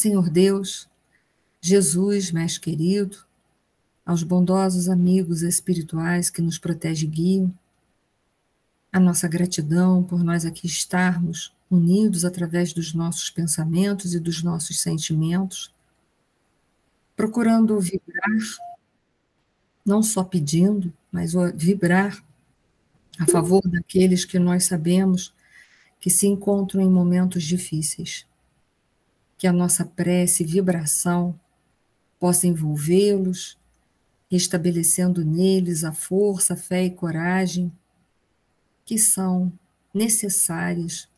Senhor Deus, Jesus, Mestre querido, aos bondosos amigos espirituais que nos protegem e guiam, a nossa gratidão por nós aqui estarmos unidos através dos nossos pensamentos e dos nossos sentimentos, procurando vibrar, não só pedindo, mas vibrar a favor daqueles que nós sabemos que se encontram em momentos difíceis. Que a nossa prece e vibração possa envolvê-los, estabelecendo neles a força, a fé e coragem que são necessárias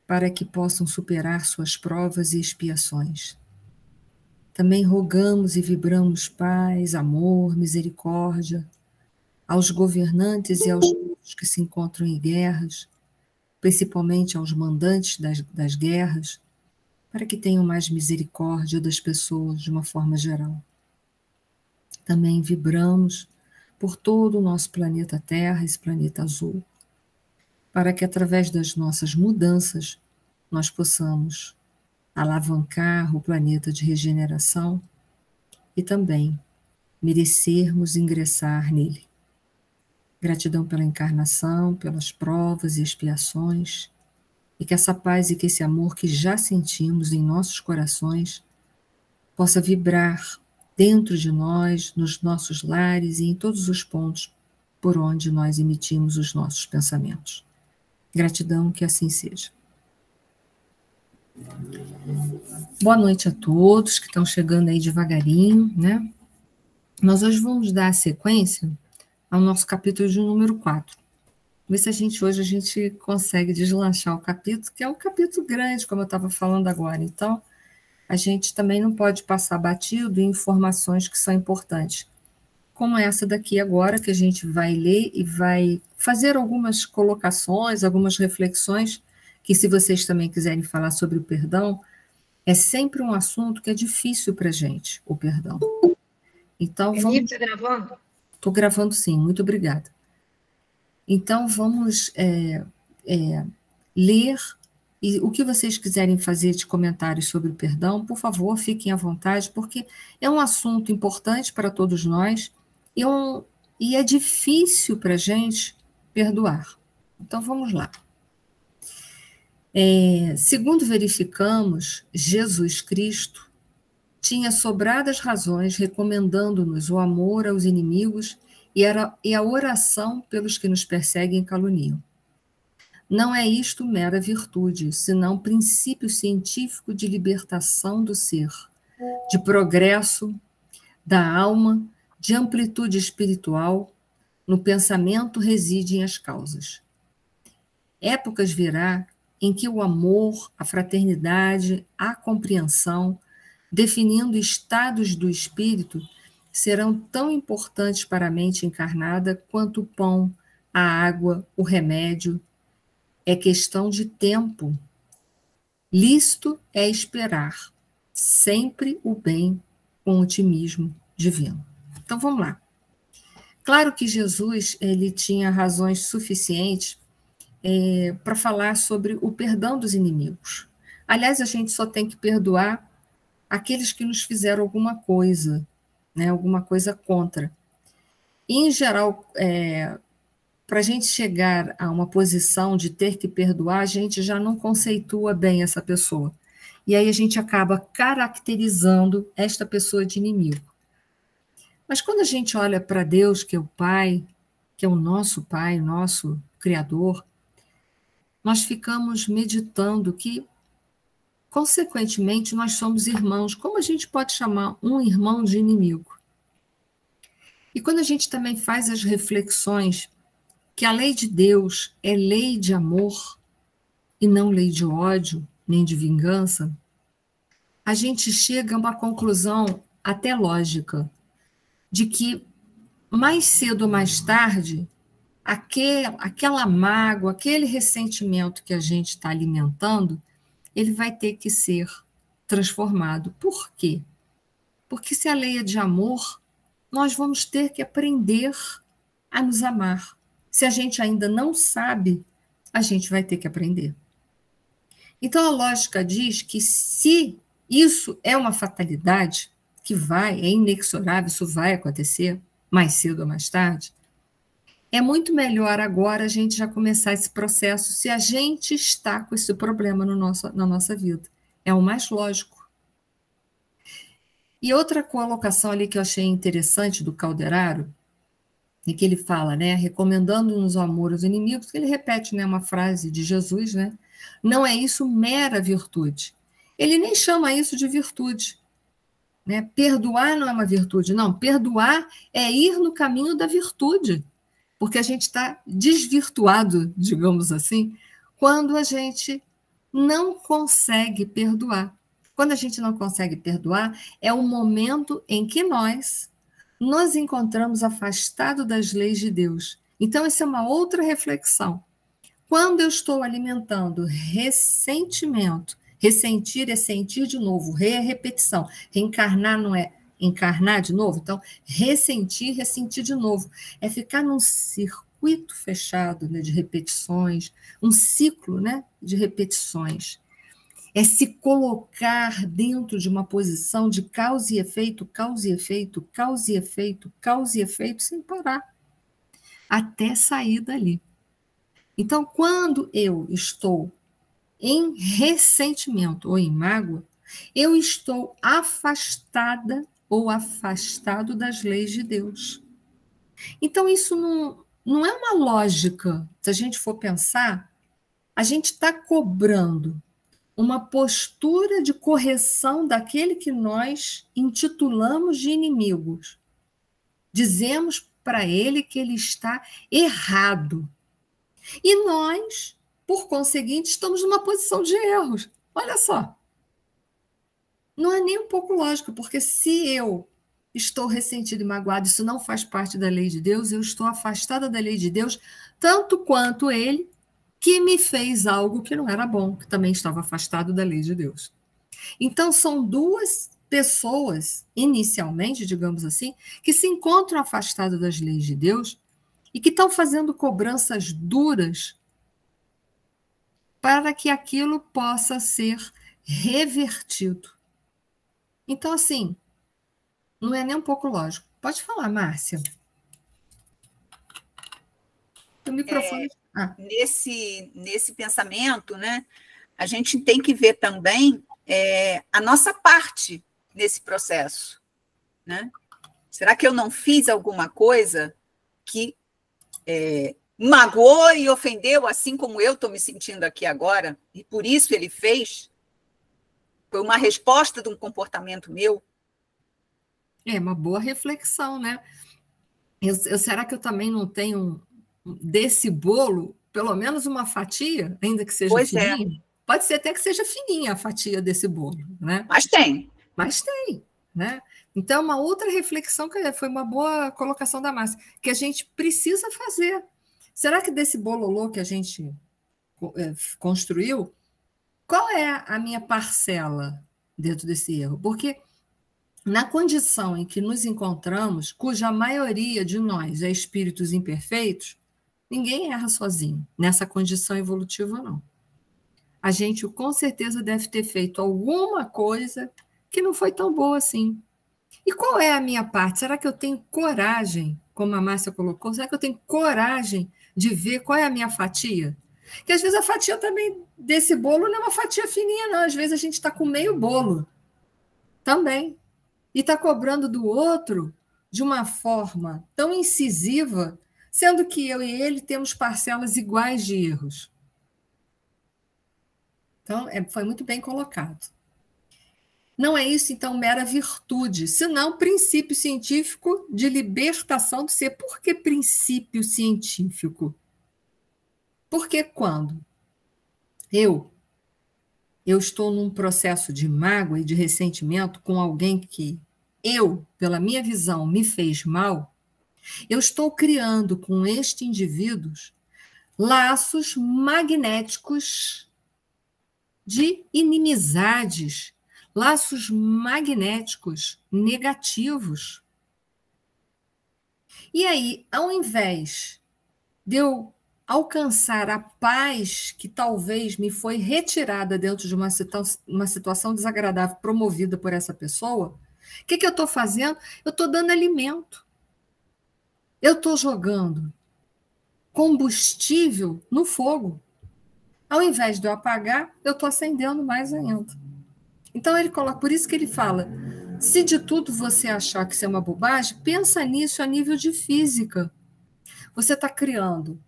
para que possam superar suas provas e expiações. Também rogamos e vibramos paz, amor, misericórdia aos governantes e aos povos que se encontram em guerras, principalmente aos mandantes das guerras, para que tenham mais misericórdia das pessoas de uma forma geral. Também vibramos por todo o nosso planeta Terra, esse planeta azul, para que através das nossas mudanças nós possamos alavancar o planeta de regeneração e também merecermos ingressar nele. Gratidão pela encarnação, pelas provas e expiações, e que essa paz e que esse amor que já sentimos em nossos corações possa vibrar dentro de nós, nos nossos lares e em todos os pontos por onde nós emitimos os nossos pensamentos. Gratidão, que assim seja. Boa noite a todos que estão chegando aí devagarinho, né? Nós hoje vamos dar sequência ao nosso capítulo de número 4. Ver se hoje a gente consegue deslanchar o capítulo, que é um capítulo grande, como eu estava falando agora. Então, a gente também não pode passar batido em informações que são importantes, como essa daqui agora, que a gente vai ler e vai fazer algumas colocações, algumas reflexões, que se vocês também quiserem falar sobre o perdão, é sempre um assunto que é difícil para a gente, o perdão. Então, vamos... Está gravando? Estou gravando sim, muito obrigada. Então, vamos ler, e o que vocês quiserem fazer de comentários sobre o perdão, por favor, fiquem à vontade, porque é um assunto importante para todos nós, e é difícil para a gente perdoar. Então, vamos lá. Segundo verificamos, Jesus Cristo tinha sobradas razões recomendando-nos o amor aos inimigos e a oração pelos que nos perseguem e caluniam. Não é isto mera virtude, senão princípio científico de libertação do ser, de progresso da alma, de amplitude espiritual. No pensamento residem as causas. Épocas virá em que o amor, a fraternidade, a compreensão, definindo estados do espírito, serão tão importantes para a mente encarnada quanto o pão, a água, o remédio. É questão de tempo. Lícito é esperar sempre o bem com otimismo divino. Então, vamos lá. Claro que Jesus ele tinha razões suficientes para falar sobre o perdão dos inimigos. Aliás, a gente só tem que perdoar aqueles que nos fizeram alguma coisa, né, alguma coisa contra. E, em geral, para a gente chegar a uma posição de ter que perdoar, a gente já não conceitua bem essa pessoa. E aí a gente acaba caracterizando esta pessoa de inimigo. Mas quando a gente olha para Deus, que é o Pai, que é o nosso Pai, nosso Criador, nós ficamos meditando que, consequentemente, nós somos irmãos. Como a gente pode chamar um irmão de inimigo? E quando a gente também faz as reflexões que a lei de Deus é lei de amor e não lei de ódio, nem de vingança, a gente chega a uma conclusão até lógica, de que mais cedo ou mais tarde, aquela mágoa, aquele ressentimento que a gente está alimentando, ele vai ter que ser transformado. Por quê? Porque se a lei é de amor, nós vamos ter que aprender a nos amar. Se a gente ainda não sabe, a gente vai ter que aprender. Então, a lógica diz que se Isso é uma fatalidade que é inexorável, isso vai acontecer mais cedo ou mais tarde. É muito melhor agora a gente já começar esse processo se a gente está com esse problema na nossa vida. É o mais lógico. E outra colocação ali que eu achei interessante do Calderaro, em que ele fala, né, recomendando-nos o amor aos inimigos, que ele repete, né, uma frase de Jesus, né, não é isso mera virtude. Ele nem chama isso de virtude, né? Perdoar não é uma virtude, não. Perdoar é ir no caminho da virtude, porque a gente está desvirtuado, digamos assim, quando a gente não consegue perdoar. Quando a gente não consegue perdoar, é o momento em que nós nos encontramos afastados das leis de Deus. Então, essa é uma outra reflexão. Quando eu estou alimentando ressentimento, ressentir é sentir de novo, re é repetição, reencarnar não é encarnar de novo, então ressentir, ressentir de novo, é ficar num circuito fechado, né, de repetições, um ciclo, né, de repetições. É se colocar dentro de uma posição de causa e efeito, causa e efeito, causa e efeito, causa e efeito, sem parar, até sair dali. Então, quando eu estou em ressentimento ou em mágoa, eu estou afastada ou afastado das leis de Deus. Então, isso não é uma lógica. Se a gente for pensar, a gente está cobrando uma postura de correção daquele que nós intitulamos de inimigos. Dizemos para ele que ele está errado. E nós, por conseguinte, estamos numa posição de erros. Olha só. Não é nem um pouco lógico, porque se eu estou ressentido e magoado, isso não faz parte da lei de Deus, eu estou afastada da lei de Deus, tanto quanto ele, que me fez algo que não era bom, que também estava afastado da lei de Deus. Então, são duas pessoas, inicialmente, digamos assim, que se encontram afastadas das leis de Deus e que estão fazendo cobranças duras para que aquilo possa ser revertido. Então, assim, não é nem um pouco lógico. Pode falar, Márcia. O microfone. Nesse pensamento, né, a gente tem que ver também a nossa parte nesse processo. Né? Será que eu não fiz alguma coisa que magoou e ofendeu, assim como eu estou me sentindo aqui agora, e por isso ele fez? Foi uma resposta de um comportamento meu? É uma boa reflexão, né? Será que eu também não tenho desse bolo, pelo menos uma fatia, ainda que seja fininha? Pode ser até que seja fininha a fatia desse bolo, né? Mas tem. Mas tem, né? Então, uma outra reflexão que foi uma boa colocação da Márcia, que a gente precisa fazer. Será que desse bololô que a gente construiu, qual é a minha parcela dentro desse erro? Porque na condição em que nos encontramos, cuja maioria de nós é espíritos imperfeitos, ninguém erra sozinho, nessa condição evolutiva, não. A gente, com certeza, deve ter feito alguma coisa que não foi tão boa assim. E qual é a minha parte? Será que eu tenho coragem, como a Márcia colocou, será que eu tenho coragem de ver qual é a minha fatia? Porque às vezes a fatia também desse bolo não é uma fatia fininha, não. Às vezes a gente está com meio bolo também. E está cobrando do outro de uma forma tão incisiva, sendo que eu e ele temos parcelas iguais de erros. Então, foi muito bem colocado. Não é isso, então, mera virtude, senão princípio científico de libertação do ser. Por que princípio científico? Porque quando eu estou num processo de mágoa e de ressentimento com alguém que pela minha visão, me fez mal, eu estou criando com este indivíduo laços magnéticos de inimizades, laços magnéticos negativos. E aí, ao invés de eu alcançar a paz que talvez me foi retirada dentro de uma situação desagradável promovida por essa pessoa, o que eu estou fazendo? Eu estou dando alimento. Eu estou jogando combustível no fogo. Ao invés de eu apagar, eu estou acendendo mais ainda. Então, ele coloca, por isso que ele fala, se de tudo você achar que isso é uma bobagem, pensa nisso a nível de física. Você está criando,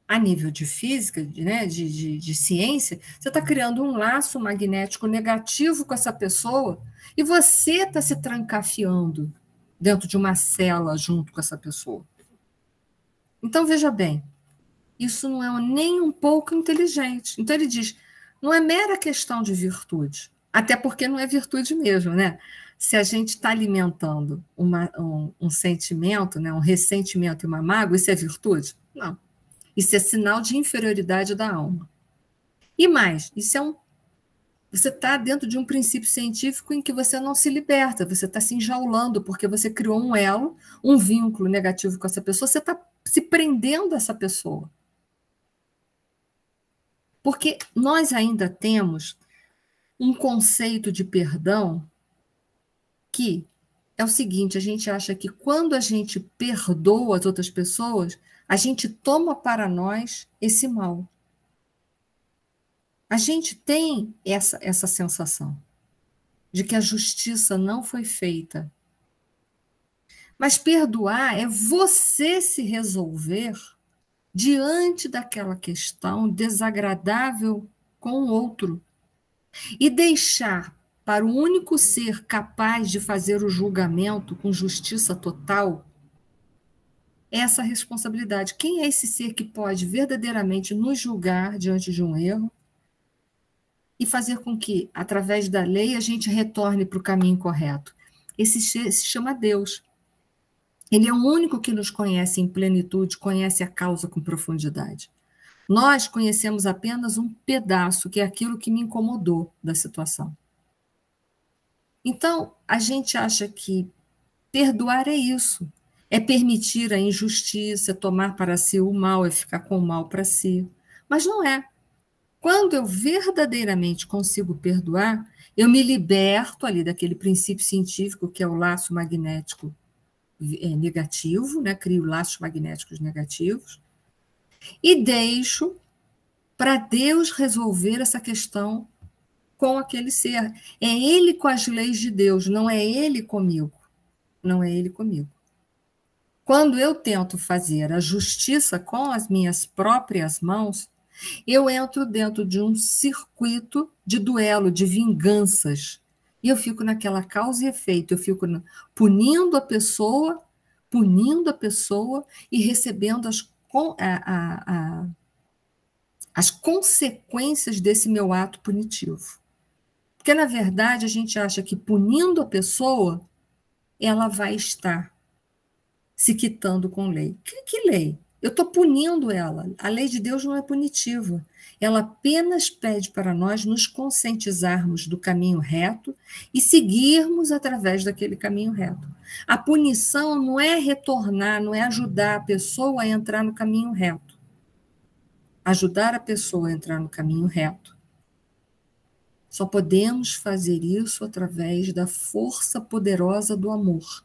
a nível de física, né, de ciência, você está criando um laço magnético negativo com essa pessoa e você está se trancafiando dentro de uma cela junto com essa pessoa. Então, veja bem, isso não é nem um pouco inteligente. Então, ele diz, não é mera questão de virtude, até porque não é virtude mesmo, né? Se a gente está alimentando um sentimento, né, um ressentimento e uma mágoa, isso é virtude? Não. Isso é sinal de inferioridade da alma. E mais, você está dentro de um princípio científico em que você não se liberta, você está se enjaulando, porque você criou um elo, um vínculo negativo com essa pessoa, você está se prendendo a essa pessoa. Porque nós ainda temos um conceito de perdão que é o seguinte, a gente acha que quando a gente perdoa as outras pessoas, a gente toma para nós esse mal. A gente tem essa sensação de que a justiça não foi feita. Mas perdoar é você se resolver diante daquela questão desagradável com o outro e deixar para o único ser capaz de fazer o julgamento com justiça total essa responsabilidade. Quem é esse ser que pode verdadeiramente nos julgar diante de um erro e fazer com que, através da lei, a gente retorne para o caminho correto? Esse ser se chama Deus. Ele é o único que nos conhece em plenitude, conhece a causa com profundidade. Nós conhecemos apenas um pedaço, que é aquilo que me incomodou da situação. Então, a gente acha que perdoar é isso, é permitir a injustiça, tomar para si o mal, é ficar com o mal para si. Mas não é. Quando eu verdadeiramente consigo perdoar, eu me liberto ali daquele princípio científico que é o laço magnético negativo, né? Crio laços magnéticos negativos, e deixo para Deus resolver essa questão com aquele ser. É ele com as leis de Deus, não é ele comigo. Não é ele comigo. Quando eu tento fazer a justiça com as minhas próprias mãos, eu entro dentro de um circuito de duelo, de vinganças. E eu fico naquela causa e efeito, eu fico punindo a pessoa e recebendo as consequências desse meu ato punitivo. Porque, na verdade, a gente acha que punindo a pessoa, ela vai estar se quitando com lei. Que lei? Eu estou punindo ela. A lei de Deus não é punitiva. Ela apenas pede para nós nos conscientizarmos do caminho reto e seguirmos através daquele caminho reto. A punição não é retornar, não é ajudar a pessoa a entrar no caminho reto. Ajudar a pessoa a entrar no caminho reto. Só podemos fazer isso através da força poderosa do amor.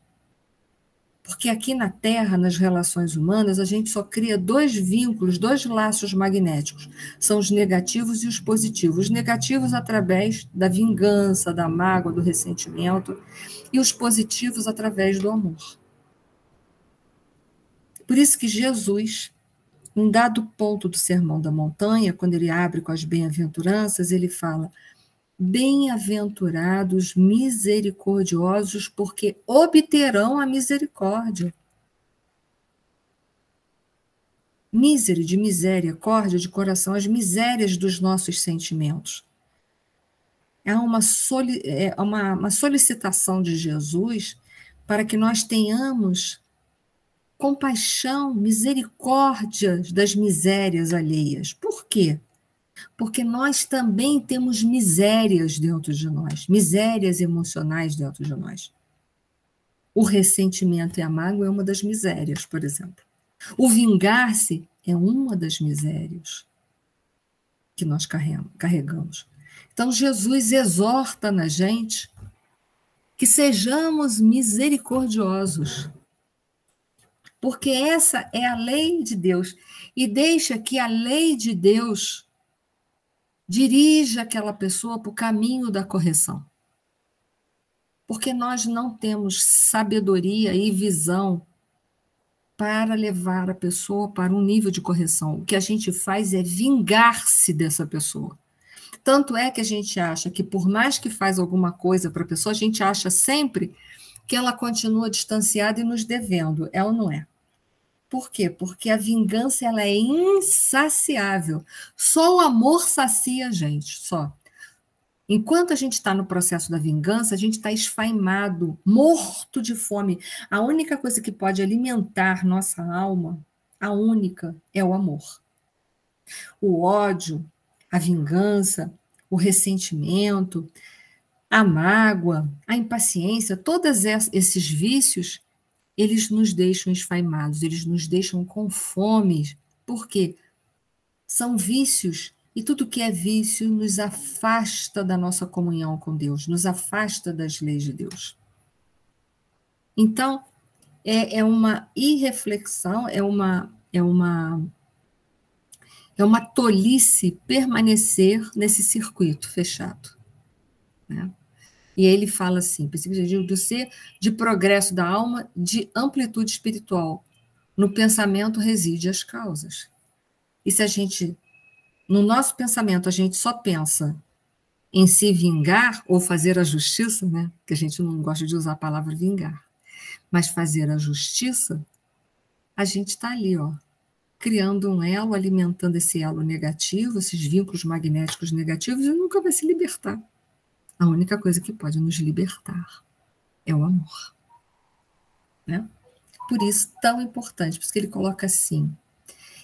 Porque aqui na Terra, nas relações humanas, a gente só cria dois vínculos, dois laços magnéticos. São os negativos e os positivos. Os negativos através da vingança, da mágoa, do ressentimento, e os positivos através do amor. Por isso que Jesus, em dado ponto do Sermão da Montanha, quando ele abre com as bem-aventuranças, ele fala: bem-aventurados misericordiosos, porque obterão a misericórdia. Mísere, de miséria, córdia, de coração, as misérias dos nossos sentimentos. É uma solicitação de Jesus para que nós tenhamos compaixão, misericórdia das misérias alheias. Por quê? Porque nós também temos misérias dentro de nós, misérias emocionais dentro de nós. O ressentimento e a mágoa é uma das misérias, por exemplo. O vingar-se é uma das misérias que nós carregamos. Então, Jesus exorta na gente que sejamos misericordiosos, porque essa é a lei de Deus, e deixa que a lei de Deus dirija aquela pessoa para o caminho da correção. Porque nós não temos sabedoria e visão para levar a pessoa para um nível de correção. O que a gente faz é vingar-se dessa pessoa. Tanto é que a gente acha que, por mais que faz alguma coisa para a pessoa, a gente acha sempre que ela continua distanciada e nos devendo. É ou não é? Por quê? Porque a vingança ela é insaciável. Só o amor sacia a gente, só. Enquanto a gente está no processo da vingança, a gente está esfaimado, morto de fome. A única coisa que pode alimentar nossa alma, a única, é o amor. O ódio, a vingança, o ressentimento, a mágoa, a impaciência, todos esses vícios, eles nos deixam esfaimados, eles nos deixam com fome. Por quê? São vícios. E tudo que é vício nos afasta da nossa comunhão com Deus, nos afasta das leis de Deus. Então, é uma irreflexão, é uma tolice permanecer nesse circuito fechado. Né? E ele fala assim, princípio do ser, de progresso da alma, de amplitude espiritual. No pensamento reside as causas. E se a gente... No nosso pensamento, a gente só pensa em se vingar ou fazer a justiça, né? Que a gente não gosta de usar a palavra vingar, mas fazer a justiça, a gente está ali, ó, criando um elo, alimentando esse elo negativo, esses vínculos magnéticos negativos, e nunca vai se libertar. A única coisa que pode nos libertar é o amor. Né? Por isso, tão importante, por isso que ele coloca assim,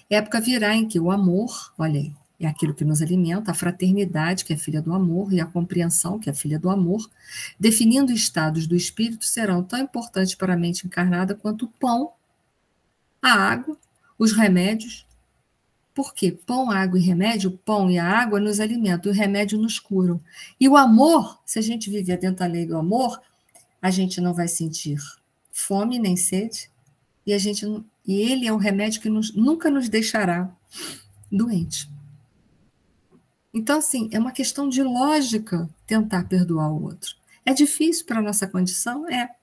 época virá em que o amor, olha aí, é aquilo que nos alimenta, a fraternidade, que é filha do amor, e a compreensão, que é filha do amor, definindo estados do espírito, serão tão importantes para a mente encarnada quanto o pão, a água, os remédios. Por quê? Pão, água e remédio, o pão e a água nos alimentam, e o remédio nos curam. E o amor, se a gente viver dentro da lei do amor, a gente não vai sentir fome nem sede, e ele é o remédio que nunca nos deixará doente. Então, assim, é uma questão de lógica tentar perdoar o outro. É difícil para a nossa condição? É.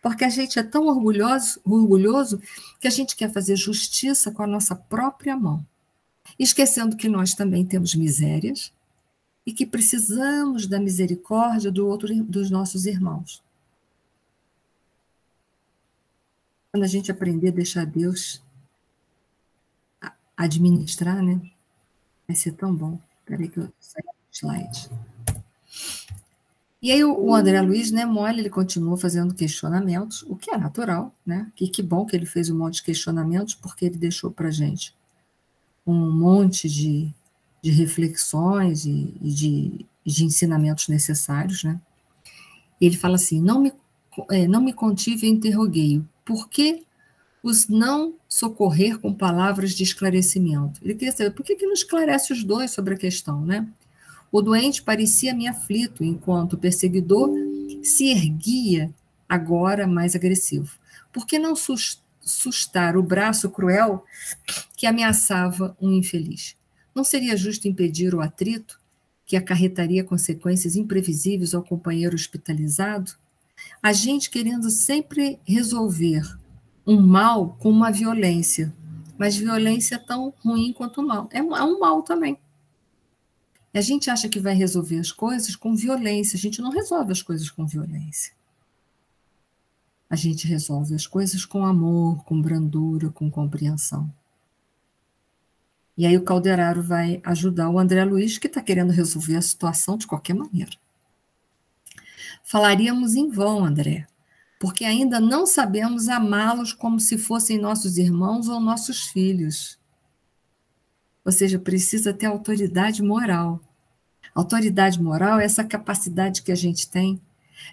Porque a gente é tão orgulhoso que a gente quer fazer justiça com a nossa própria mão. Esquecendo que nós também temos misérias e que precisamos da misericórdia dos nossos irmãos. Quando a gente aprender a deixar Deus administrar, né? Vai ser tão bom. Espera aí que eu saí do slide. E aí o André Luiz, né, mole, ele continua fazendo questionamentos, o que é natural, né? Que bom que ele fez um monte de questionamentos, porque ele deixou para a gente um monte de reflexões e de ensinamentos necessários, né? Ele fala assim, não me contive e interroguei-o, por que os não socorrer com palavras de esclarecimento? Ele queria saber, por que não esclarece os dois sobre a questão, né? O doente parecia-me aflito, enquanto o perseguidor se erguia, agora mais agressivo. Por que não sustar o braço cruel que ameaçava um infeliz? Não seria justo impedir o atrito, que acarretaria consequências imprevisíveis ao companheiro hospitalizado? A gente querendo sempre resolver um mal com uma violência, mas violência é tão ruim quanto o mal. É um mal também. A gente acha que vai resolver as coisas com violência. A gente não resolve as coisas com violência. A gente resolve as coisas com amor, com brandura, com compreensão. E aí o Calderaro vai ajudar o André Luiz, que está querendo resolver a situação de qualquer maneira. Falaríamos em vão, André, porque ainda não sabemos amá-los como se fossem nossos irmãos ou nossos filhos. Ou seja, precisa ter autoridade moral. Autoridade moral é essa capacidade que a gente tem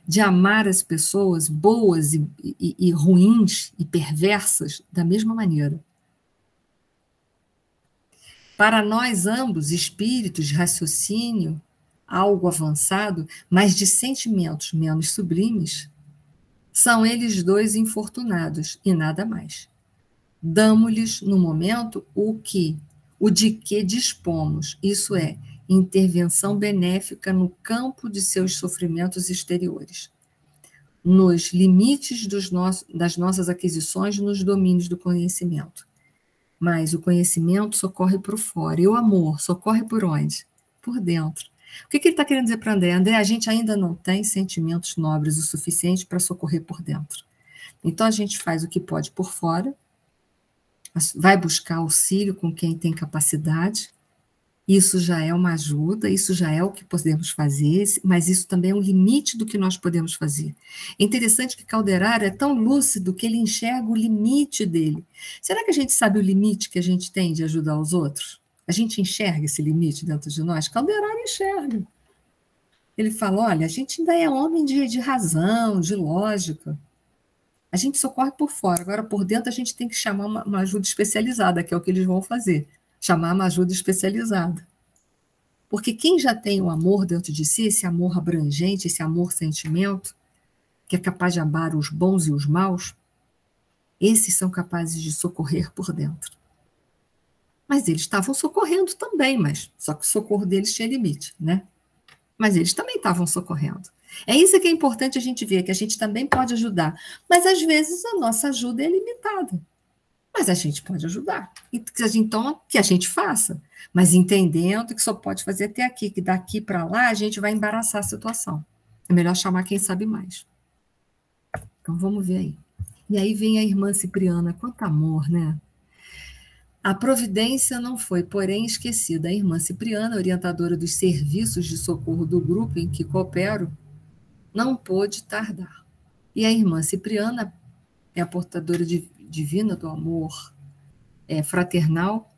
de amar as pessoas boas e ruins e perversas da mesma maneira. Para nós ambos, espíritos de raciocínio, algo avançado, mas de sentimentos menos sublimes, são eles dois infortunados e nada mais. Damos-lhes, no momento, o de que dispomos, isso é, intervenção benéfica no campo de seus sofrimentos exteriores, nos limites das nossas aquisições, nos domínios do conhecimento. Mas o conhecimento socorre por fora, e o amor socorre por onde? Por dentro. O que ele está querendo dizer para André? André, a gente ainda não tem sentimentos nobres o suficiente para socorrer por dentro. Então, a gente faz o que pode por fora, vai buscar auxílio com quem tem capacidade, isso já é uma ajuda, isso já é o que podemos fazer, mas isso também é um limite do que nós podemos fazer. É interessante que Calderaro é tão lúcido que ele enxerga o limite dele. Será que a gente sabe o limite que a gente tem de ajudar os outros? A gente enxerga esse limite dentro de nós? Calderaro enxerga. Ele fala, olha, a gente ainda é homem de razão, de lógica. A gente socorre por fora, agora por dentro a gente tem que chamar uma ajuda especializada, que é o que eles vão fazer. Chamar uma ajuda especializada. Porque quem já tem o amor dentro de si, esse amor abrangente, esse amor-sentimento, que é capaz de amar os bons e os maus, esses são capazes de socorrer por dentro. Mas eles estavam socorrendo também, só que o socorro deles tinha limite, né? Mas eles também estavam socorrendo. É isso que é importante a gente ver, que a gente também pode ajudar. Mas, às vezes, a nossa ajuda é limitada. Mas a gente pode ajudar. Então, que a gente faça. Mas entendendo que só pode fazer até aqui, que daqui para lá a gente vai embaraçar a situação. É melhor chamar quem sabe mais. Então, vamos ver aí. E aí vem a irmã Cipriana. Quanto amor, né? A providência não foi, porém, esquecida. A irmã Cipriana, orientadora dos serviços de socorro do grupo em que coopero, não pôde tardar. E a irmã Cipriana é a portadora divina do amor fraternal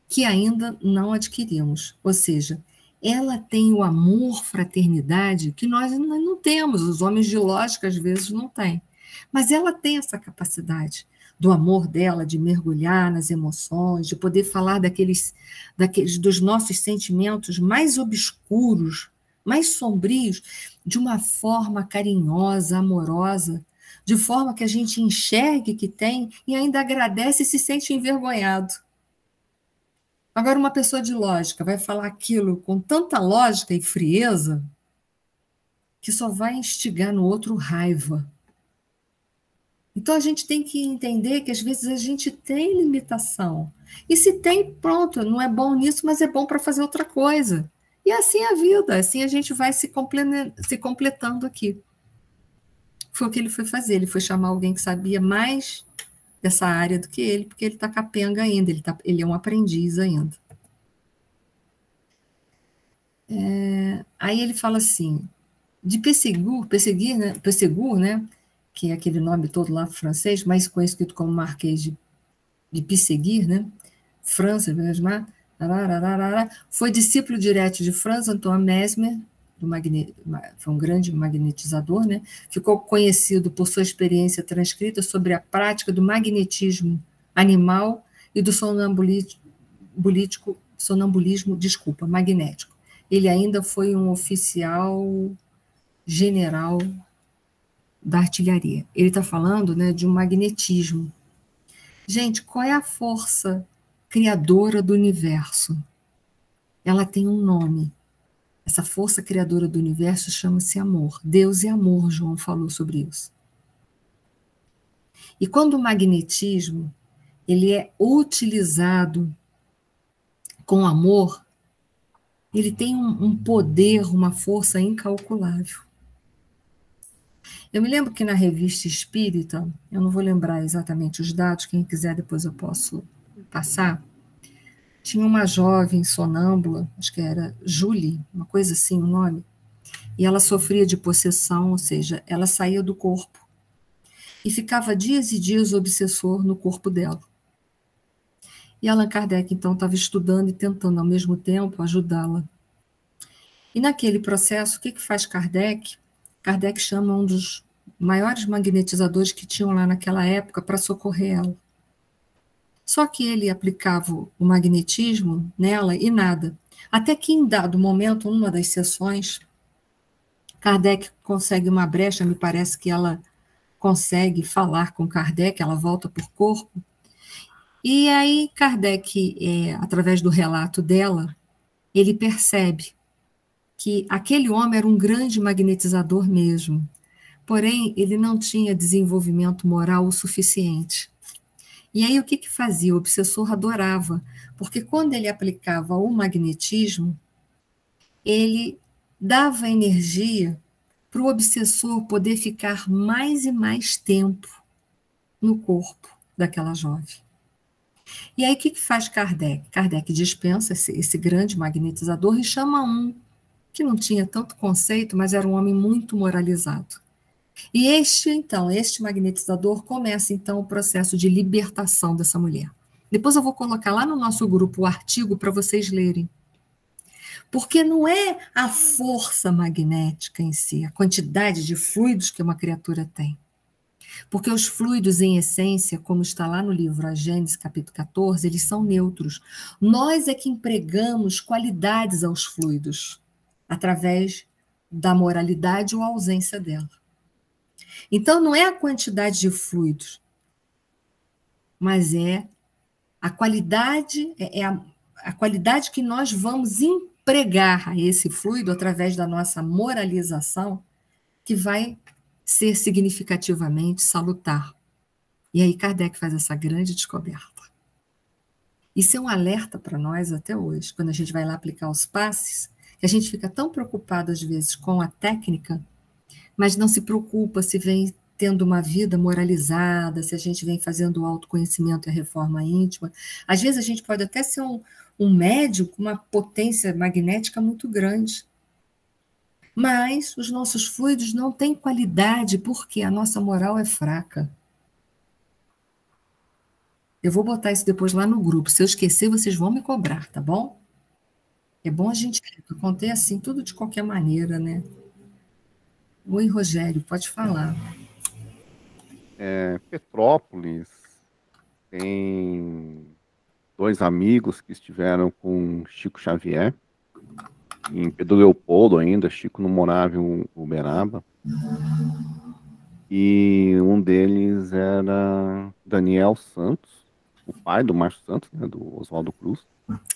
que ainda não adquirimos. Ou seja, ela tem o amor fraternidade que nós não temos, os homens de lógica às vezes não têm. Mas ela tem essa capacidade do amor dela, de mergulhar nas emoções, de poder falar dos nossos sentimentos mais obscuros, mais sombrios, de uma forma carinhosa, amorosa, de forma que a gente enxergue que tem e ainda agradece e se sente envergonhado. Agora, uma pessoa de lógica vai falar aquilo com tanta lógica e frieza que só vai instigar no outro raiva. Então, a gente tem que entender que, às vezes, a gente tem limitação. E se tem, pronto, não é bom nisso, mas é bom para fazer outra coisa. E assim é a vida, assim a gente vai se completando aqui. Foi o que ele foi fazer, ele foi chamar alguém que sabia mais dessa área do que ele, porque ele está capenga ainda, ele é um aprendiz ainda. Aí ele fala assim, de Pessegur, né, que é aquele nome todo lá francês, mais conhecido como Marquês de Pesseguir, né, França, foi discípulo direto de Franz Antoine Mesmer, foi um grande magnetizador, né? Ficou conhecido por sua experiência transcrita sobre a prática do magnetismo animal e do sonambulismo magnético. Ele ainda foi um oficial general da artilharia. Ele está falando, né, de um magnetismo. Gente, qual é a força criadora do universo? Ela tem um nome. Essa força criadora do universo chama-se amor. Deus é amor, João falou sobre isso. E quando o magnetismo ele é utilizado com amor, ele tem um poder, uma força incalculável. Eu me lembro que na revista Espírita, eu não vou lembrar exatamente os dados, quem quiser depois eu posso passar, tinha uma jovem sonâmbula, acho que era Julie, uma coisa assim o nome, e ela sofria de possessão, ou seja, ela saía do corpo e ficava dias e dias obsessor no corpo dela. E Allan Kardec, então, estava estudando e tentando, ao mesmo tempo, ajudá-la. E naquele processo, o que faz Kardec? Kardec chama um dos maiores magnetizadores que tinham lá naquela época para socorrer ela. Só que ele aplicava o magnetismo nela e nada. Até que em dado momento, numa das sessões, Kardec consegue uma brecha, me parece que ela consegue falar com Kardec, ela volta por corpo. E aí Kardec, através do relato dela, ele percebe que aquele homem era um grande magnetizador mesmo, porém ele não tinha desenvolvimento moral o suficiente. E aí o que fazia? O obsessor adorava, porque quando ele aplicava o magnetismo, ele dava energia para o obsessor poder ficar mais e mais tempo no corpo daquela jovem. E aí o que faz Kardec? Kardec dispensa esse grande magnetizador e chama um que não tinha tanto conceito, mas era um homem muito moralizado. E este magnetizador começa, então, o processo de libertação dessa mulher. Depois eu vou colocar lá no nosso grupo o artigo para vocês lerem. Porque não é a força magnética em si, a quantidade de fluidos que uma criatura tem. Porque os fluidos, em essência, como está lá no livro A Gênese, capítulo 14, eles são neutros. Nós é que empregamos qualidades aos fluidos, através da moralidade ou ausência dela. Então, não é a quantidade de fluidos, mas é a qualidade, a qualidade que nós vamos empregar a esse fluido através da nossa moralização, que vai ser significativamente salutar. E aí Kardec faz essa grande descoberta. Isso é um alerta para nós até hoje, quando a gente vai lá aplicar os passes, que a gente fica tão preocupado às vezes com a técnica, mas não se preocupa se vem tendo uma vida moralizada, se a gente vem fazendo o autoconhecimento e a reforma íntima. Às vezes a gente pode até ser um médium com uma potência magnética muito grande, mas os nossos fluidos não têm qualidade porque a nossa moral é fraca. Eu vou botar isso depois lá no grupo. Se eu esquecer, vocês vão me cobrar, tá bom? É bom a gente contar assim, tudo de qualquer maneira, né? Oi, Rogério, pode falar. Petrópolis tem 2 amigos que estiveram com Chico Xavier, em Pedro Leopoldo ainda. Chico não morava em Uberaba. E um deles era Daniel Santos, o pai do Márcio Santos, né, do Oswaldo Cruz.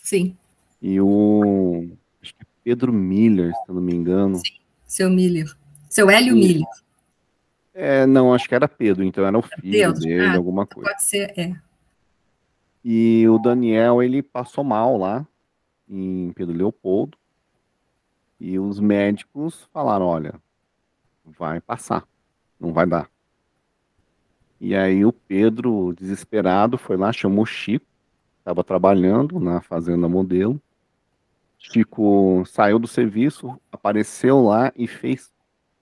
Sim. E acho que é Pedro Miller, se eu não me engano. Sim, seu Miller. Seu Hélio Miller. Não, acho que era Pedro, então era o filho dele, alguma coisa. Pode ser, E o Daniel, ele passou mal lá em Pedro Leopoldo. E os médicos falaram, olha, vai passar, não vai dar. E aí o Pedro, desesperado, foi lá, chamou o Chico, estava trabalhando na Fazenda Modelo. Chico saiu do serviço, apareceu lá e fez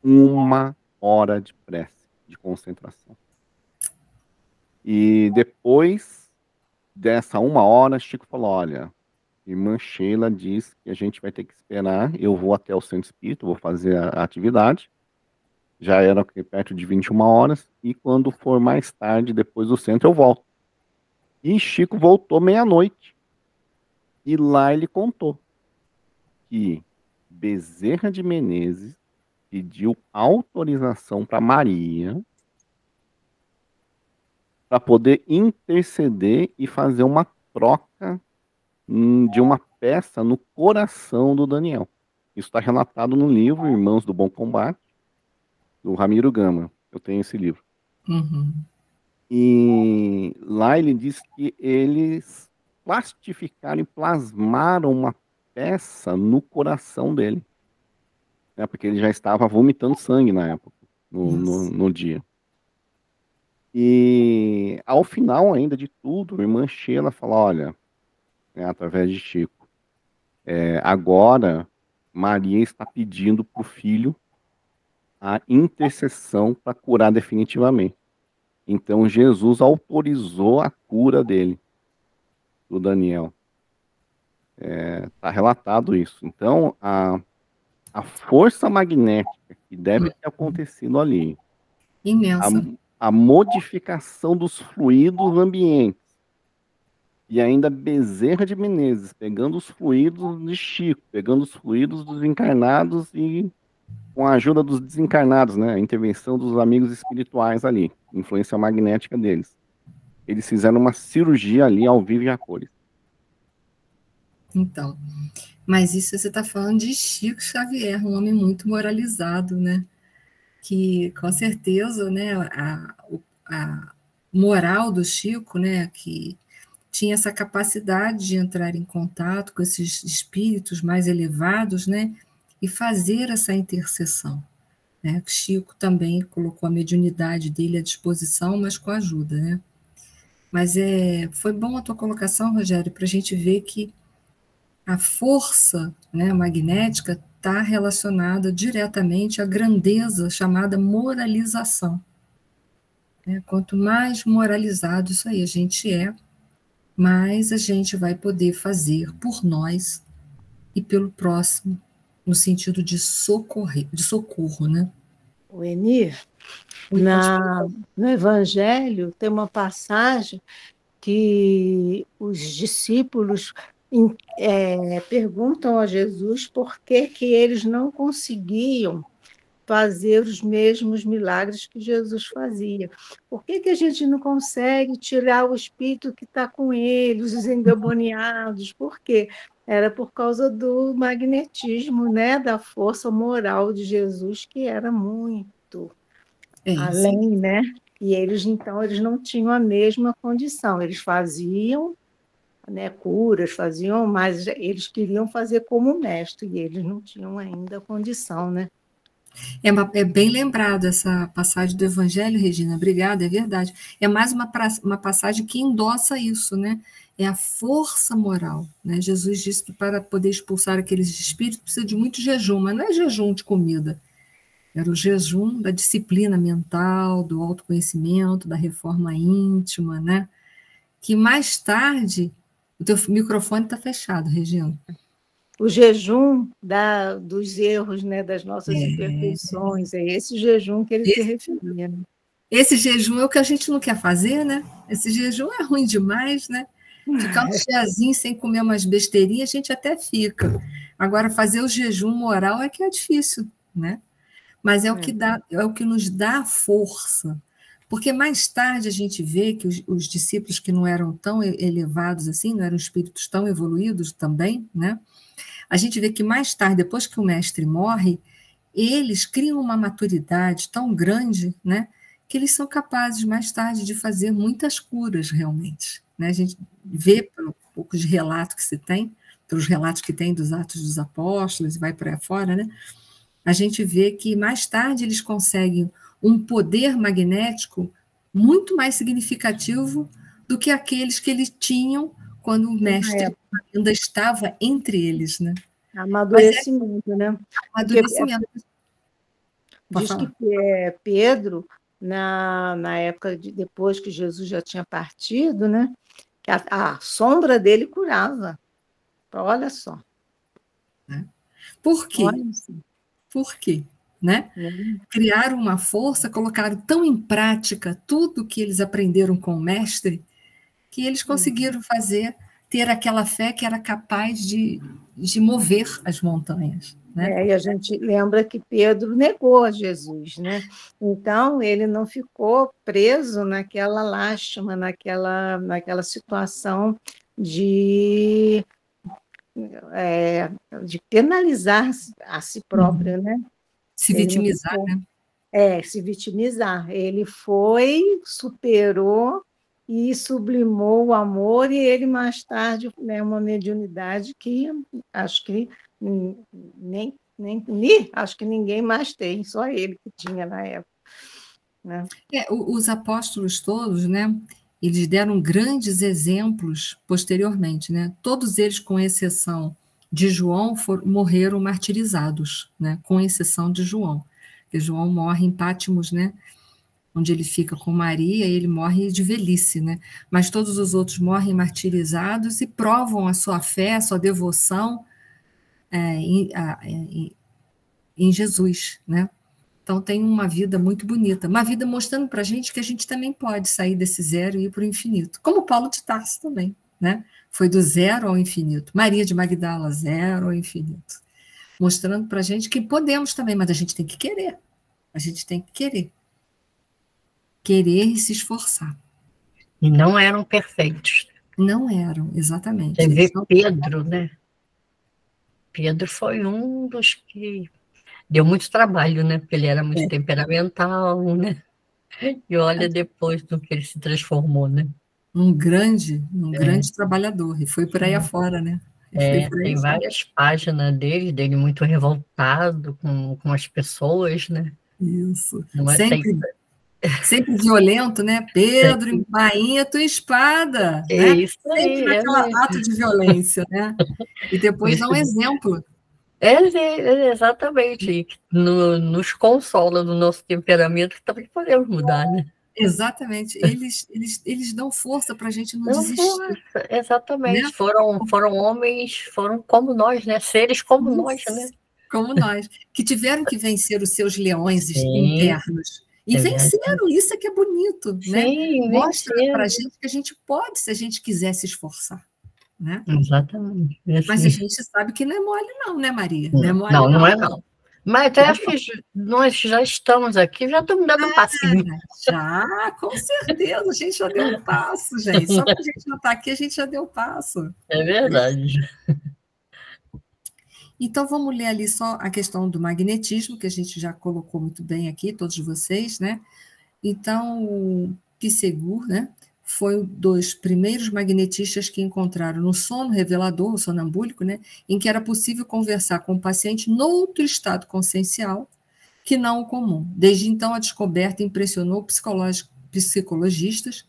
1 hora de prece, de concentração. E depois dessa 1 hora, Chico falou, olha, irmã Sheila diz que a gente vai ter que esperar, eu vou até o centro espírita, vou fazer a atividade. Já era perto de 21 horas, e quando for mais tarde, depois do centro, eu volto. E Chico voltou meia-noite. E lá ele contou que Bezerra de Menezes pediu autorização para Maria para poder interceder e fazer uma troca de uma peça no coração do Daniel. Isso está relatado no livro Irmãos do Bom Combate, do Ramiro Gama. Eu tenho esse livro. Uhum. E lá ele diz que eles plastificaram e plasmaram uma peça no coração dele, né, porque ele já estava vomitando sangue na época, no dia. E ao final ainda de tudo, a irmã Sheila fala, olha, através de Chico, agora Maria está pedindo para o filho a intercessão para curar definitivamente. Então Jesus autorizou a cura dele, do Daniel. Está relatado isso. Então a força magnética que deve ter acontecido ali, imensa, a modificação dos fluidos ambientes, E ainda Bezerra de Menezes, pegando os fluidos de Chico, pegando os fluidos dos encarnados e com a ajuda dos desencarnados, né? A intervenção dos amigos espirituais ali, influência magnética deles. Eles fizeram uma cirurgia ali ao vivo e a cores. Então, mas isso você está falando de Chico Xavier, um homem muito moralizado, né? Que com certeza, né, a moral do Chico, né, que tinha essa capacidade de entrar em contato com esses espíritos mais elevados, né, e fazer essa intercessão. Né? Chico também colocou a mediunidade dele à disposição, mas com ajuda, né? Mas foi bom a tua colocação, Rogério, para a gente ver que a força, né, magnética está relacionada diretamente à grandeza chamada moralização. Né? Quanto mais moralizado isso aí a gente mais a gente vai poder fazer por nós e pelo próximo, no sentido de socorro, né? O Eni, no Evangelho tem uma passagem que os discípulos perguntam a Jesus por que eles não conseguiam fazer os mesmos milagres que Jesus fazia. Por que a gente não consegue tirar o espírito que está com eles, os endemoniados? Por quê? Era por causa do magnetismo, né? Da força moral de Jesus, que era muito além, né? E eles, então, eles não tinham a mesma condição. Eles faziam, né, curas, mas eles queriam fazer como mestre, e eles não tinham ainda a condição, né? É bem lembrado essa passagem do Evangelho, Regina, obrigada, é verdade. É mais uma passagem que endossa isso, né? É a força moral. Né? Jesus disse que para poder expulsar aqueles espíritos precisa de muito jejum, mas não é jejum de comida. Era o jejum da disciplina mental, do autoconhecimento, da reforma íntima, né? Que mais tarde... O teu microfone está fechado, Regina. O jejum dos erros, né, das nossas imperfeições, é esse jejum que ele se referia. Né? Esse jejum é o que a gente não quer fazer, né? Esse jejum é ruim demais, né? Ficar um diazinho sem comer umas besteirinhas, a gente até fica. Agora, fazer o jejum moral é que é difícil, né? Mas é o que nos dá força. Porque mais tarde a gente vê que os discípulos que não eram tão elevados assim, não eram espíritos tão evoluídos também, né? A gente vê que mais tarde, depois que o mestre morre, eles criam uma maturidade tão grande, né, que eles são capazes, mais tarde, de fazer muitas curas, realmente. Né? A gente vê, pelo pouco de relato que se tem, pelos relatos que tem dos Atos dos Apóstolos, e vai por aí fora, né? A gente vê que, mais tarde, eles conseguem um poder magnético muito mais significativo do que aqueles que eles tinham quando o mestre ainda estava entre eles, né? Amadurecimento, né? Amadurecimento. Diz que Pedro, na época depois que Jesus já tinha partido, né? A sombra dele curava. Olha só. Por quê? Por quê? Né? Criaram uma força, colocaram tão em prática tudo que eles aprenderam com o mestre, que eles conseguiram ter aquela fé que era capaz de mover as montanhas. Né? E a gente lembra que Pedro negou a Jesus, né? Então, ele não ficou preso naquela lástima, naquela situação de penalizar a si próprio, né? Se vitimizar, né? Se vitimizar. Ele superou e sublimou o amor, e ele mais tarde, né, uma mediunidade que acho que acho que ninguém mais tem, só ele que tinha na época. Né? Os apóstolos todos, né, eles deram grandes exemplos posteriormente, né? Todos eles, com exceção de João, morreram martirizados, né? Com exceção de João, porque João morre em Pátimos, né? Onde ele fica com Maria, e ele morre de velhice, né? Mas todos os outros morrem martirizados e provam a sua fé, a sua devoção em Jesus, né? Então tem uma vida muito bonita, uma vida mostrando para a gente que a gente também pode sair desse zero e ir para o infinito, como Paulo de Tarso também, né? Foi do zero ao infinito. Maria de Magdala, zero ao infinito. Mostrando para a gente que podemos também, mas a gente tem que querer. A gente tem que querer. Querer e se esforçar. E não eram perfeitos. Não eram, exatamente. Você vê Não... Pedro, né? Pedro foi um dos que deu muito trabalho, né? Porque ele era muito temperamental, né? E olha depois do que ele se transformou, né? Um grande trabalhador. E foi por aí afora, né? Tem várias páginas dele muito revoltado com as pessoas, né? Isso. Não é Sempre violento, né? Pedro, empainha tua espada. É né? isso aí. Sempre naquele ato de violência, né? E depois dá um exemplo. Exatamente. E nos consola do nosso temperamento, que também podemos mudar, né? Exatamente. Eles dão força para a gente não desistir. Exatamente. Né? Foram homens, foram como nós, né? Seres como nós, né? Como nós, que tiveram que vencer os seus leões internos. E venceram, isso é que é bonito, né? Mostra para a gente que a gente pode, se a gente quiser se esforçar. Né? Exatamente. Mas a gente sabe que não é mole não, né, Maria? Não é mole, não é não. Mas acho que nós já estamos aqui, já estamos dando um passinho. Já, com certeza, a gente já deu um passo, gente. Só que a gente não está aqui, a gente já deu um passo. É verdade. Então, vamos ler ali só a questão do magnetismo, que a gente já colocou muito bem aqui, todos vocês, né? Então, o Pissegur, né, foi um dos primeiros magnetistas que encontraram no sono revelador, o sonambúlico, né, em que era possível conversar com o paciente noutro estado consciencial que não o comum. Desde então, a descoberta impressionou psicologistas.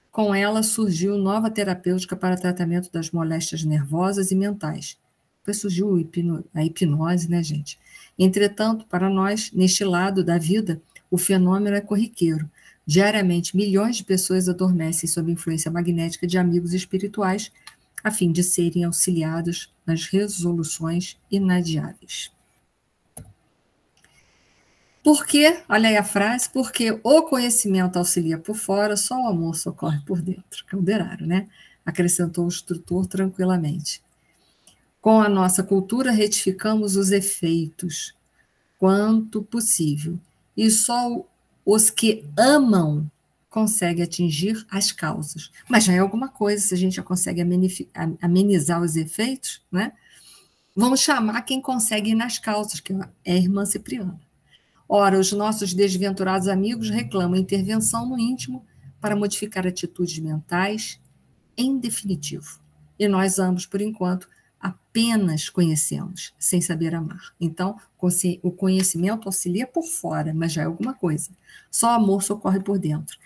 Com ela surgiu nova terapêutica para tratamento das moléstias nervosas e mentais. Depois surgiu a hipnose, né, gente? Entretanto, para nós, neste lado da vida, o fenômeno é corriqueiro. Diariamente, milhões de pessoas adormecem sob influência magnética de amigos espirituais, a fim de serem auxiliados nas resoluções inadiáveis. Porque, olha aí a frase, porque o conhecimento auxilia por fora, só o amor socorre por dentro. Calderaro, né? Acrescentou o instrutor tranquilamente. Com a nossa cultura, retificamos os efeitos, quanto possível. E só os que amam conseguem atingir as causas. Mas já é alguma coisa, se a gente já consegue amenizar os efeitos, né? Vamos chamar quem consegue ir nas causas, que é a irmã Cipriana. Ora, os nossos desventurados amigos reclamam intervenção no íntimo para modificar atitudes mentais, em definitivo. E nós ambos, por enquanto, apenas conhecemos, sem saber amar. Então, o conhecimento auxilia por fora, mas já é alguma coisa. Só o amor socorre por dentro.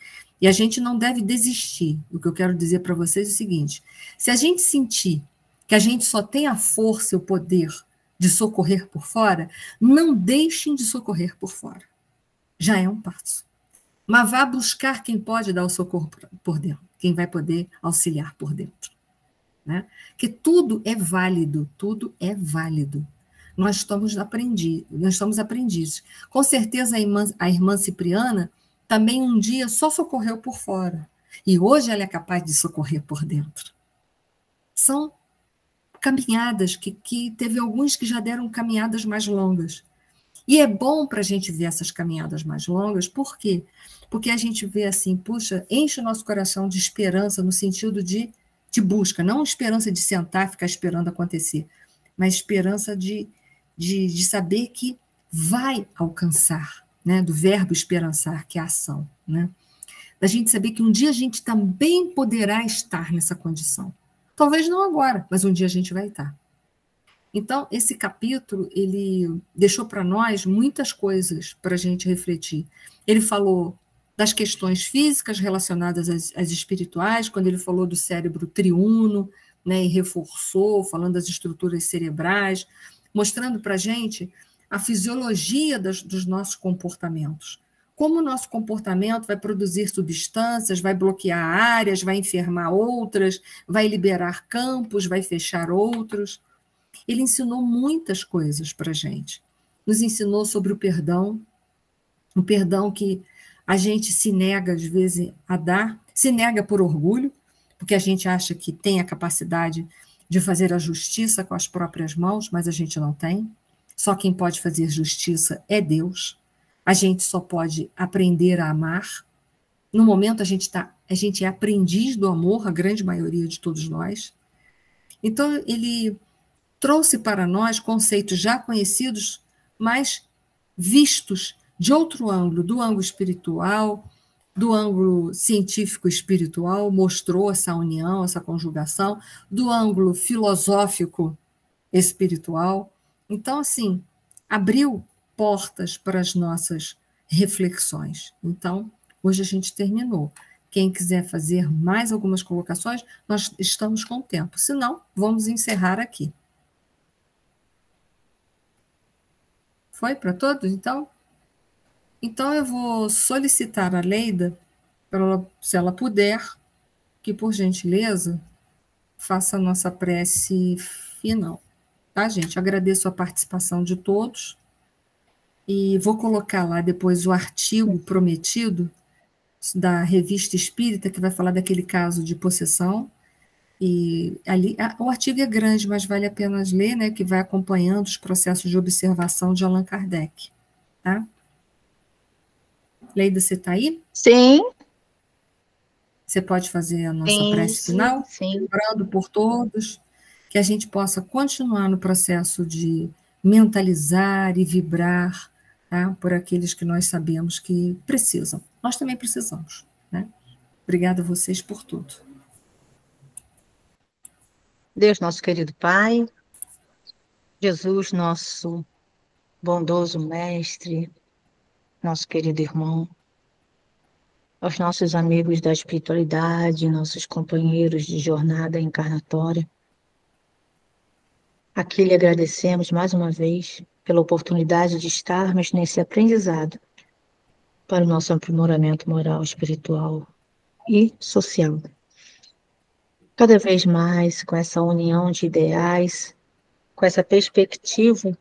E a gente não deve desistir. O que eu quero dizer para vocês é o seguinte: se a gente sentir que a gente só tem a força e o poder de socorrer por fora, não deixem de socorrer por fora. Já é um passo. Mas vá buscar quem pode dar o socorro por dentro, quem vai poder auxiliar por dentro. Né? Que tudo é válido, tudo é válido. Nós estamos aprendizes. Com certeza a irmã Cipriana também um dia só socorreu por fora. E hoje ela é capaz de socorrer por dentro. São caminhadas que teve alguns que já deram caminhadas mais longas. E é bom para a gente ver essas caminhadas mais longas, por quê? Porque a gente vê assim, puxa, enche o nosso coração de esperança no sentido de busca, não esperança de sentar e ficar esperando acontecer, mas esperança de saber que vai alcançar, né? Do verbo esperançar, que é a ação, né? Da gente saber que um dia a gente também poderá estar nessa condição. Talvez não agora, mas um dia a gente vai estar. Então, esse capítulo, ele deixou para nós muitas coisas para a gente refletir. Ele falou das questões físicas relacionadas às espirituais, quando ele falou do cérebro triuno, né, e reforçou, falando das estruturas cerebrais, mostrando para a gente a fisiologia dos nossos comportamentos. Como o nosso comportamento vai produzir substâncias, vai bloquear áreas, vai enfermar outras, vai liberar campos, vai fechar outros. Ele ensinou muitas coisas para a gente. Nos ensinou sobre o perdão que a gente se nega, às vezes, a dar, se nega por orgulho, porque a gente acha que tem a capacidade de fazer a justiça com as próprias mãos, mas a gente não tem. Só quem pode fazer justiça é Deus. A gente só pode aprender a amar. No momento, a gente é aprendiz do amor, a grande maioria de todos nós. Então, ele trouxe para nós conceitos já conhecidos, mas vistos de outro ângulo, do ângulo espiritual, do ângulo científico-espiritual, mostrou essa união, essa conjugação, do ângulo filosófico-espiritual. Então, assim, abriu portas para as nossas reflexões. Então, hoje a gente terminou. Quem quiser fazer mais algumas colocações, nós estamos com tempo. Se não, vamos encerrar aqui. Foi para todos, então? Então, eu vou solicitar a Leida, se ela puder, que, por gentileza, faça a nossa prece final. Tá, gente? Agradeço a participação de todos e vou colocar lá depois o artigo prometido da Revista Espírita, que vai falar daquele caso de possessão. E ali, o artigo é grande, mas vale a pena ler, né, que vai acompanhando os processos de observação de Allan Kardec. Tá? Leida, você está aí? Sim. Você pode fazer a nossa prece final? Sim. Lembrando por todos que a gente possa continuar no processo de mentalizar e vibrar, tá, por aqueles que nós sabemos que precisam. Nós também precisamos. Né? Obrigada a vocês por tudo. Deus, nosso querido Pai, Jesus, nosso bondoso Mestre, nosso querido irmão, aos nossos amigos da espiritualidade, nossos companheiros de jornada encarnatória, aqui lhe agradecemos mais uma vez pela oportunidade de estarmos nesse aprendizado para o nosso aprimoramento moral, espiritual e social. Cada vez mais com essa união de ideais, com essa perspectiva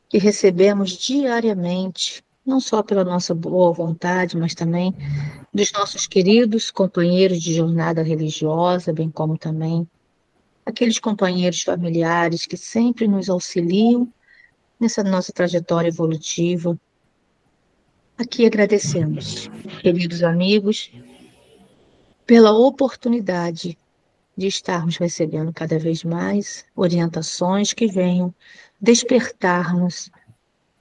que recebemos diariamente, não só pela nossa boa vontade, mas também dos nossos queridos companheiros de jornada religiosa, bem como também aqueles companheiros familiares que sempre nos auxiliam nessa nossa trajetória evolutiva. Aqui agradecemos, queridos amigos, pela oportunidade de estarmos recebendo cada vez mais orientações que venham despertar-nos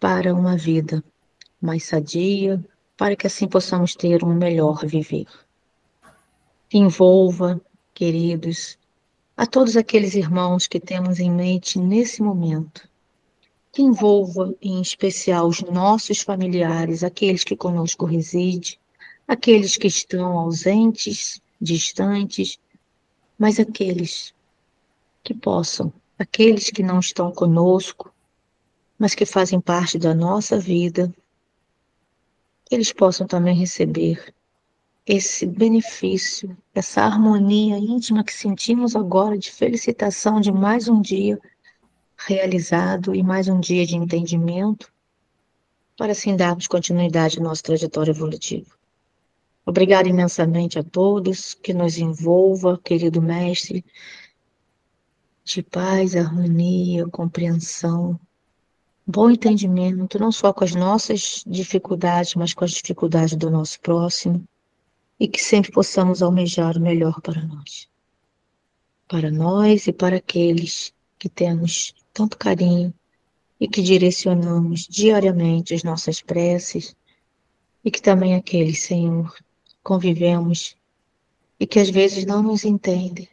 para uma vida mais sadia, para que assim possamos ter um melhor viver. Que envolva, queridos, a todos aqueles irmãos que temos em mente nesse momento. Que envolva, em especial, os nossos familiares, aqueles que conosco residem, aqueles que estão ausentes, distantes, mas aqueles que possam, aqueles que não estão conosco, mas que fazem parte da nossa vida, eles possam também receber esse benefício, essa harmonia íntima que sentimos agora de felicitação de mais um dia realizado e mais um dia de entendimento, para assim darmos continuidade à nossa trajetória evolutiva. Obrigada imensamente a todos, que nos envolva, querido Mestre, de paz, harmonia, compreensão, bom entendimento, não só com as nossas dificuldades, mas com as dificuldades do nosso próximo, e que sempre possamos almejar o melhor para nós e para aqueles que temos tanto carinho e que direcionamos diariamente as nossas preces, e que também aqueles, Senhor, convivemos e que às vezes não nos entendem,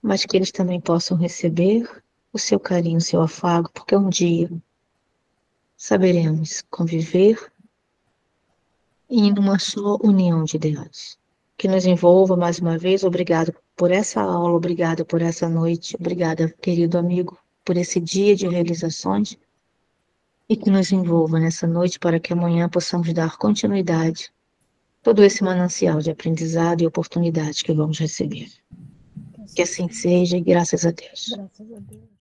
mas que eles também possam receber o seu carinho, o seu afago, porque um dia saberemos conviver em uma só união de ideais. Que nos envolva mais uma vez. Obrigado por essa aula, obrigada por essa noite, obrigada, querido amigo, por esse dia de realizações, e que nos envolva nessa noite para que amanhã possamos dar continuidade a todo esse manancial de aprendizado e oportunidade que vamos receber. Que assim seja, e graças a Deus. Graças a Deus.